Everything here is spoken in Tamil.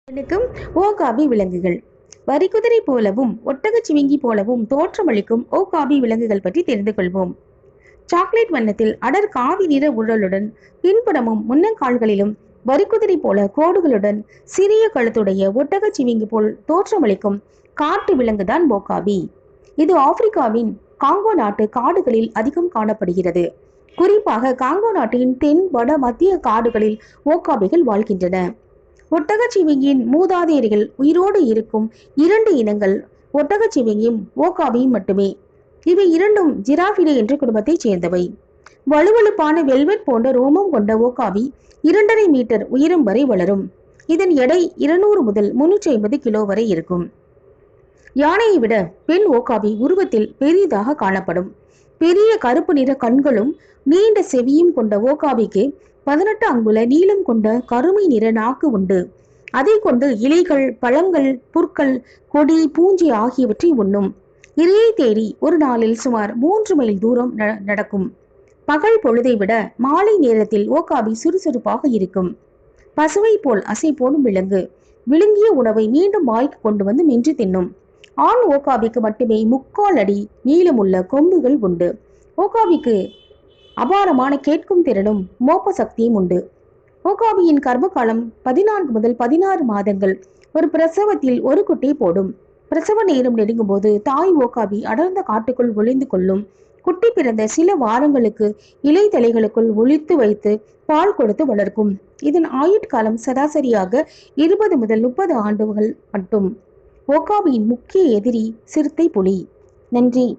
வணக்கம். ஓகாபி விலங்குகள். வரிக்குதிரை போலவும் ஒட்டகச்சிவிங்கி போலவும் தோற்றமளிக்கும் ஓகாபி விலங்குகள் பற்றி தெரிந்து கொள்வோம். சாக்லேட் வண்ணத்தில் அடர் காவி நிற உடலுடன் பின்புறமும் முன்னங்கால்களிலும் வரிக்குதிரை போல கோடுகளுடன் சிறிய கழுத்துடைய ஒட்டகச்சிவிங்கி போல் தோற்றமளிக்கும் காட்டு விலங்குதான் ஓகாபி. இது ஆப்பிரிக்காவின் காங்கோ நாட்டு காடுகளில் அதிகம் காணப்படுகிறது. குறிப்பாக காங்கோ நாட்டின் தென் வட மத்திய காடுகளில் ஓகாபிகள் வாழ்கின்றன. ஒட்டகச்சிவிங்கியின் மூதாதையர்கள் உயிரோடு இருக்கும் இரண்டு இனங்கள் ஒட்டகச்சிவிங்கியும் ஓகாபியும் மட்டுமே. இவை இரண்டும் ஜிராஃபிடே என்ற குடும்பத்தைச் சேர்ந்தவை. வலுவழுப்பான வெல்வெட் போன்ற ரோமம் கொண்ட ஓகாபி 2.5 மீட்டர் உயரம் வரை வளரும். இதன் எடை 200 முதல் 350 கிலோ வரை இருக்கும். யானையை விட பெண் ஓகாபி உருவத்தில் பெரிதாக காணப்படும். பெரிய கருப்பு நிற கண்களும் நீண்ட செவியும் கொண்ட ஓகாபிக்கு 18 அங்குல நீளம் கொண்ட கருமை நிற நாக்கு உண்டு. அதை கொண்டு இலைகள், பழங்கள், புற்கள், கொடி, பூஞ்சி ஆகியவற்றை உண்ணும். இரையை தேடி ஒரு நாளில் சுமார் 3 மைல் தூரம் நடக்கும். பகல் பொழுதை விட மாலை நேரத்தில் ஓகாபி சுறுசுறுப்பாக இருக்கும். பசுவை போல் அசை போடும் விலங்கு. விழுங்கிய உணவை மீண்டும் வாய்க்கு கொண்டு வந்து மென்று தின்னும். ஆண் ஓகாபிக்கு மட்டுமே 3/4 அடி நீளமுள்ள கொம்புகள் உண்டு. ஓகாபிக்கு அபாரமான கேட்கும் திறனும் மோப்ப சக்தியும் உண்டு. ஓகாபியின் கர்ப்ப காலம் 14 முதல் 16 மாதங்கள். ஒரு பிரசவத்தில் ஒரு குட்டி போடும். பிரசவ நேரம் நெருங்கும் போது தாய் ஓகாபி அடர்ந்த காட்டுக்குள் ஒளிந்து கொள்ளும். குட்டி பிறந்த சில வாரங்களுக்கு இலை தலைகளுக்குள் ஒளித்து வைத்து பால் கொடுத்து வளர்க்கும். இதன் ஆயுட்காலம் சராசரியாக 20 முதல் 30 ஆண்டுகள் மட்டும். ஓகாபியின் முக்கிய எதிரி சிறுத்தை புலி. நன்றி.